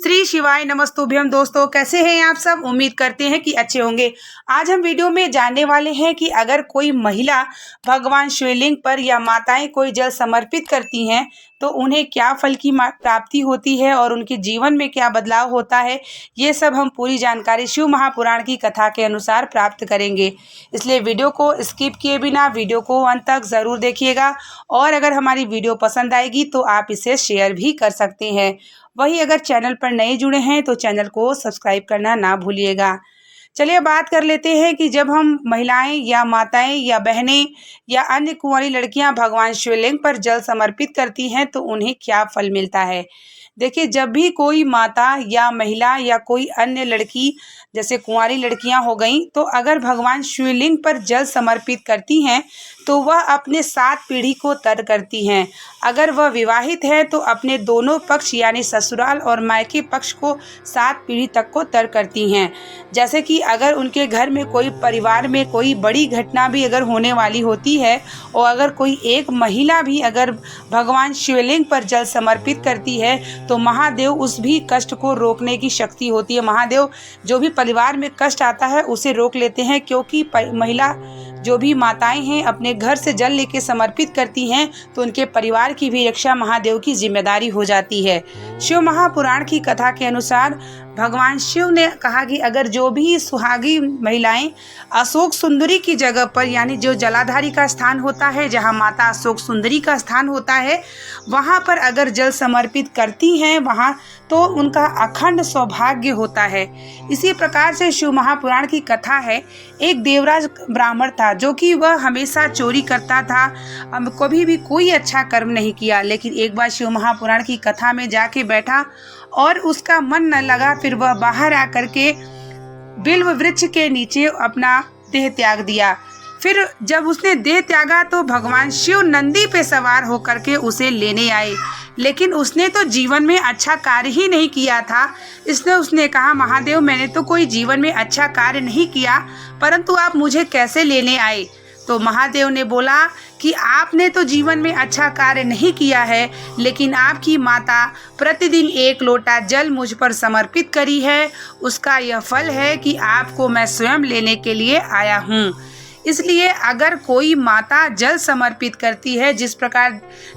श्री शिवाय नमस्तुभ्यम। दोस्तों, कैसे हैं आप सब? उम्मीद करते हैं कि अच्छे होंगे। आज हम वीडियो में जानने वाले हैं कि अगर कोई महिला भगवान शिवलिंग पर या माताएं कोई जल समर्पित करती हैं तो उन्हें क्या फल की प्राप्ति होती है और उनके जीवन में क्या बदलाव होता है। ये सब हम पूरी जानकारी शिव महापुराण की कथा के अनुसार प्राप्त करेंगे, इसलिए वीडियो को स्किप किए बिना वीडियो को अंत तक ज़रूर देखिएगा। और अगर हमारी वीडियो पसंद आएगी तो आप इसे शेयर भी कर सकते हैं। वही अगर चैनल पर नए जुड़े हैं तो चैनल को सब्सक्राइब करना ना भूलिएगा। चलिए बात कर लेते हैं कि जब हम महिलाएं या माताएं या बहनें या अन्य कुंवारी लड़कियां भगवान शिवलिंग पर जल समर्पित करती हैं तो उन्हें क्या फल मिलता है। देखिए, जब भी कोई माता या महिला या कोई अन्य लड़की जैसे कुंवारी लड़कियां हो गई तो अगर भगवान शिवलिंग पर जल समर्पित करती हैं तो वह अपने 7 पीढ़ी को तर करती हैं। अगर वह विवाहित है तो अपने दोनों पक्ष यानी ससुराल और मायके पक्ष को 7 पीढ़ी तक को तर करती हैं। जैसे कि अगर उनके घर में कोई परिवार में कोई बड़ी घटना भी अगर होने वाली होती है और अगर कोई एक महिला भी अगर भगवान शिवलिंग पर जल समर्पित करती है तो महादेव उस भी कष्ट को रोकने की शक्ति होती है। महादेव जो भी परिवार में कष्ट आता है उसे रोक लेते हैं, क्योंकि महिला जो भी माताएं हैं अपने घर से जल लेके समर्पित करती हैं तो उनके परिवार की भी रक्षा महादेव की जिम्मेदारी हो जाती है। शिव महापुराण की कथा के अनुसार भगवान शिव ने कहा कि अगर जो भी सुहागी महिलाएं अशोक सुंदरी की जगह पर यानी जो जलाधारी का स्थान होता है, जहां माता अशोक सुंदरी का स्थान होता है, वहां पर अगर जल समर्पित करती हैं वहां तो उनका अखंड सौभाग्य होता है। इसी प्रकार से शिव महापुराण की कथा है। एक देवराज ब्राह्मण था जो कि वह हमेशा चोरी करता था, कभी भी कोई अच्छा कर्म नहीं किया। लेकिन एक बार शिव महापुराण की कथा में जाके बैठा और उसका मन न लगा, फिर वह बाहर आकर के बिल्व वृक्ष के नीचे अपना देह त्याग दिया। फिर जब उसने देह त्यागा तो भगवान शिव नंदी पे सवार होकर के उसे लेने आए, लेकिन उसने तो जीवन में अच्छा कार्य ही नहीं किया था। इसलिए उसने कहा, महादेव मैंने तो कोई जीवन में अच्छा कार्य नहीं किया, परंतु आप मुझे कैसे लेने आए? तो महादेव ने बोला कि आपने तो जीवन में अच्छा कार्य नहीं किया है, लेकिन आपकी माता प्रतिदिन 1 लोटा जल मुझ पर समर्पित करी है, उसका यह फल है कि आपको मैं स्वयं लेने के लिए आया हूँ। इसलिए अगर कोई माता जल समर्पित करती है, जिस प्रकार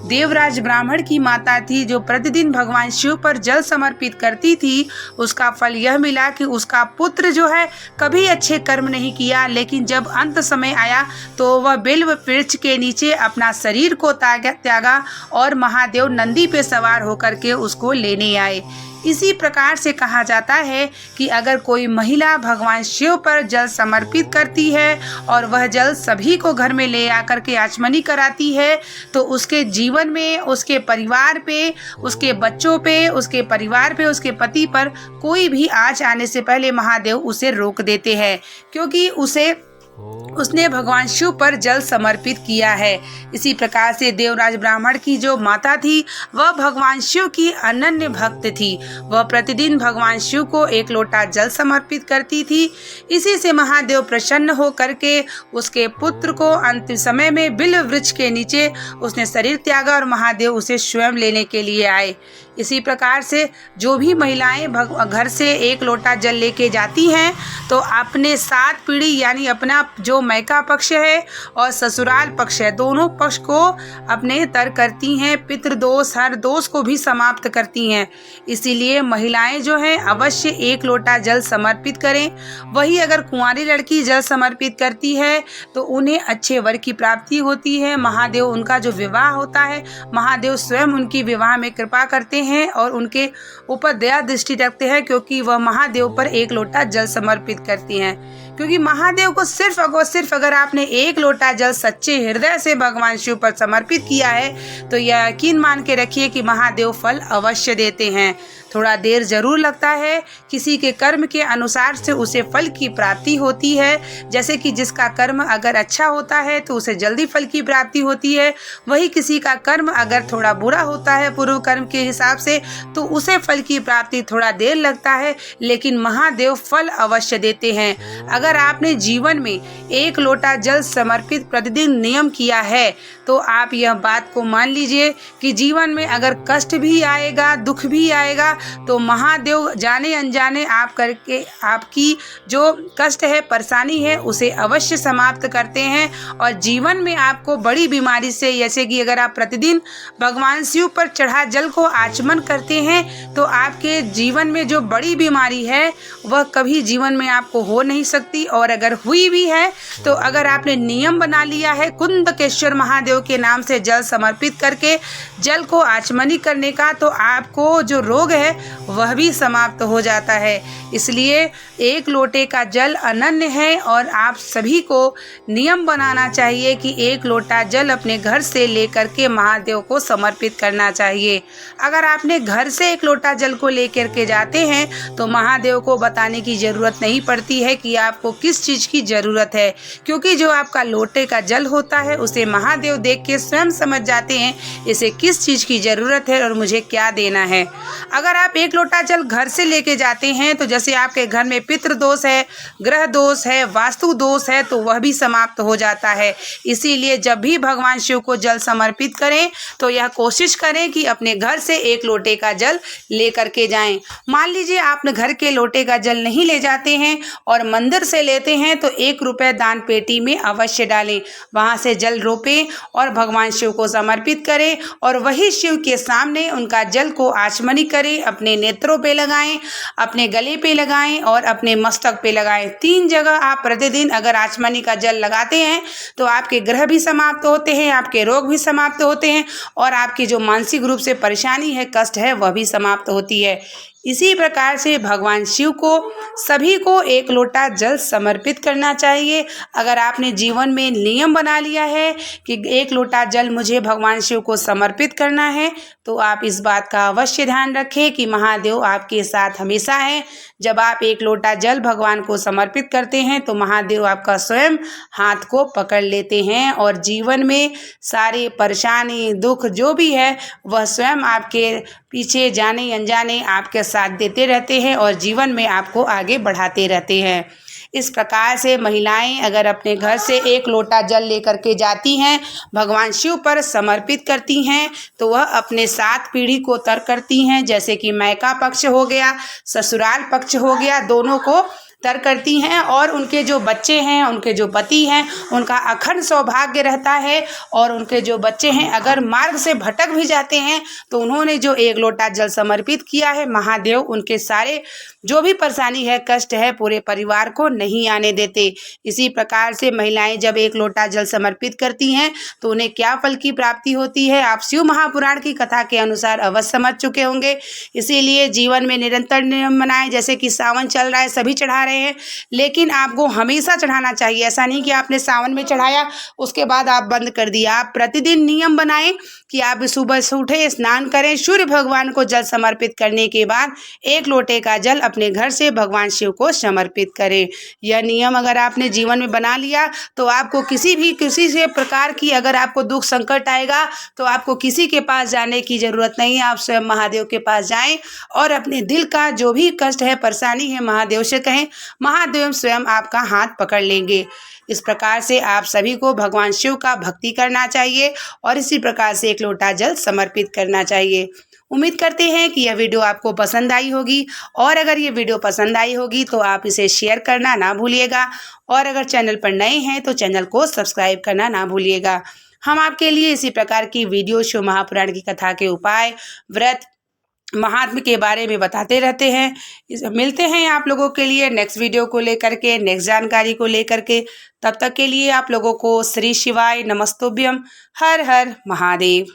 देवराज ब्राह्मण की माता थी जो प्रतिदिन भगवान शिव पर जल समर्पित करती थी, उसका फल यह मिला कि उसका पुत्र जो है कभी अच्छे कर्म नहीं किया, लेकिन जब अंत समय आया तो वह बिल्व वृक्ष के नीचे अपना शरीर को त्यागा और महादेव नंदी पे सवार होकर के उसको लेने आए। इसी प्रकार से कहा जाता है कि अगर कोई महिला भगवान शिव पर जल समर्पित करती है और वह जल सभी को घर में ले आकर के आचमनी कराती है तो उसके जीवन में, उसके परिवार पे, उसके बच्चों पे, उसके परिवार पे, उसके पति पर कोई भी आँच आने से पहले महादेव उसे रोक देते हैं, क्योंकि उसने भगवान शिव पर जल समर्पित किया है। इसी प्रकार से देवराज ब्राह्मण की जो माता थी वह भगवान शिव की अनन्य भक्त थी। वह प्रतिदिन भगवान शिव को 1 लोटा जल समर्पित करती थी। इसी से महादेव प्रसन्न हो करके उसके पुत्र को अंतिम समय में बिल्व वृक्ष के नीचे उसने शरीर त्यागा और महादेव उसे स्वयं लेने के लिए आए। इसी प्रकार से जो भी महिलाएं घर से 1 लोटा जल लेके जाती हैं तो अपने 7 पीढ़ी यानी अपना जो मैका पक्ष है और ससुराल पक्ष है, दोनों पक्ष को अपने तर करती हैं। पितृदोष, हर दोष को भी समाप्त करती हैं। इसीलिए महिलाएं जो हैं अवश्य 1 लोटा जल समर्पित करें। वही अगर कुंवारी लड़की जल समर्पित करती है तो उन्हें अच्छे वर की प्राप्ति होती है। महादेव उनका जो विवाह होता है, महादेव स्वयं उनकी विवाह में कृपा करते हैं और उनके ऊपर दया दृष्टि रखते हैं, क्योंकि वह महादेव पर 1 लोटा जल समर्पित करती हैं। क्योंकि महादेव को सिर्फ अगर आपने 1 लोटा जल सच्चे हृदय से भगवान शिव पर समर्पित किया है तो यकीन मान के रखिए कि महादेव फल अवश्य देते हैं। थोड़ा देर जरूर लगता है, किसी के कर्म के अनुसार से उसे फल की प्राप्ति होती है। जैसे कि जिसका कर्म अगर अच्छा होता है तो उसे जल्दी फल की प्राप्ति होती है, वही किसी का कर्म अगर थोड़ा बुरा होता है पूर्व कर्म के हिसाब से तो उसे फल की प्राप्ति थोड़ा देर लगता है, लेकिन महादेव फल अवश्य देते हैं। अगर आपने जीवन में 1 लोटा जल समर्पित प्रतिदिन नियम किया है तो आप यह बात को मान लीजिए कि जीवन में अगर कष्ट भी आएगा, दुख भी आएगा, तो महादेव जाने अनजाने आपकी जो कष्ट है, परेशानी है, उसे अवश्य समाप्त करते हैं। और जीवन में आपको बड़ी बीमारी से, जैसे कि अगर आप प्रतिदिन भगवान शिव पर चढ़ा जल को आचमन करते हैं तो आपके जीवन में जो बड़ी बीमारी है वह कभी जीवन में आपको हो नहीं सकती। और अगर हुई भी है तो अगर आपने नियम बना लिया है कुंदकेश्वर महादेव के नाम से जल समर्पित करके जल को आचमनी करने का, तो आपको जो रोग है वह भी समाप्त हो जाता है। इसलिए एक लोटे का जल अनन्य है और आप सभी को नियम बनाना चाहिए कि एक लोटा जल अपने घर से लेकर के महादेव को समर्पित करना चाहिए। अगर आपने घर से एक लोटा जल को लेकर के जाते हैं तो महादेव को बताने की ज़रूरत नहीं पड़ती है कि आपको किस चीज़ की ज़रूरत है, क्योंकि जो आपका लोटे का जल होता है उसे महादेव देख के स्वयं समझ जाते हैं इसे किस चीज़ की ज़रूरत है और मुझे क्या देना है। अगर आप एक लोटा जल घर से लेके जाते हैं तो जैसे आपके घर में पितृ दोष है, ग्रह दोष है, वास्तु दोष है, तो वह भी समाप्त हो जाता है। इसीलिए जब भी भगवान शिव को जल समर्पित करें तो यह कोशिश करें कि अपने घर से एक लोटे का जल लेकर के जाएं। मान लीजिए आपने घर के लोटे का जल नहीं ले जाते हैं और मंदिर से लेते हैं तो 1 रुपये दान पेटी में अवश्य डालें, वहां से जल रोपें और भगवान शिव को समर्पित करें और वही शिव के सामने उनका जल को आचमनी करें। अपने नेत्रों पे लगाएं, अपने गले पे लगाएं और अपने मस्तक पे लगाएं। 3 जगह आप प्रतिदिन अगर आचमनी का जल लगाते हैं तो आपके ग्रह भी समाप्त होते हैं, आपके रोग भी समाप्त होते हैं और आपकी जो मानसिक रूप से परेशानी है, कष्ट है, वह भी समाप्त होती है। इसी प्रकार से भगवान शिव को सभी को एक लोटा जल समर्पित करना चाहिए। अगर आपने जीवन में नियम बना लिया है कि एक लोटा जल मुझे भगवान शिव को समर्पित करना है तो आप इस बात का अवश्य ध्यान रखें कि महादेव आपके साथ हमेशा हैं। जब आप एक लोटा जल भगवान को समर्पित करते हैं तो महादेव आपका स्वयं हाथ को पकड़ लेते हैं और जीवन में सारे परेशानी, दुख जो भी है वह स्वयं आपके पीछे जाने अनजाने आपके साथ देते रहते हैं और जीवन में आपको आगे बढ़ाते रहते हैं। इस प्रकार से महिलाएं अगर अपने घर से एक लोटा जल लेकर के जाती हैं, भगवान शिव पर समर्पित करती हैं, तो वह अपने 7 पीढ़ी को तर करती हैं। जैसे कि मायका पक्ष हो गया, ससुराल पक्ष हो गया, दोनों को तर करती हैं और उनके जो बच्चे हैं, उनके जो पति हैं, उनका अखंड सौभाग्य रहता है। और उनके जो बच्चे हैं अगर मार्ग से भटक भी जाते हैं तो उन्होंने जो एक लोटा जल समर्पित किया है, महादेव उनके सारे जो भी परेशानी है, कष्ट है, पूरे परिवार को नहीं आने देते। इसी प्रकार से महिलाएं जब एक लोटा जल समर्पित करती हैं तो उन्हें क्या फल की प्राप्ति होती है, आप शिव महापुराण की कथा के अनुसार अवश्य समझ चुके होंगे। इसीलिए जीवन में निरंतर नियम बनाएं। जैसे कि सावन चल रहा है, सभी चढ़ा रहे हैं, लेकिन आपको हमेशा चढ़ाना चाहिए। ऐसा नहीं कि आपने सावन में चढ़ाया उसके बाद आप बंद कर दिया। आप प्रतिदिन नियम बनाएं कि आप सुबह से उठे, स्नान करें, सूर्य भगवान को जल समर्पित करने के बाद एक लोटे का जल अपने घर से भगवान शिव को समर्पित करें। यह नियम अगर आपने जीवन में बना लिया तो आपको किसी से प्रकार की अगर आपको दुख संकट आएगा तो आपको किसी के पास जाने की ज़रूरत नहीं है। आप स्वयं महादेव के पास जाएं और अपने दिल का जो भी कष्ट है, परेशानी है, महादेव से कहें, महादेव स्वयं आपका हाथ पकड़ लेंगे। इस प्रकार से आप सभी को भगवान शिव का भक्ति करना चाहिए और इसी प्रकार से एक लोटा जल समर्पित करना चाहिए। उम्मीद करते हैं कि यह वीडियो आपको पसंद आई होगी और अगर ये वीडियो पसंद आई होगी तो आप इसे शेयर करना ना भूलिएगा और अगर चैनल पर नए हैं तो चैनल को सब्सक्राइब करना ना भूलिएगा। हम आपके लिए इसी प्रकार की वीडियो शिव महापुराण की कथा के उपाय, व्रत, महात्म्य के बारे में बताते रहते हैं। मिलते हैं आप लोगों के लिए नेक्स्ट वीडियो को लेकर के, नेक्स्ट जानकारी को लेकर के। तब तक के लिए आप लोगों को श्री शिवाय नमस्तुभ्यम। हर हर महादेव।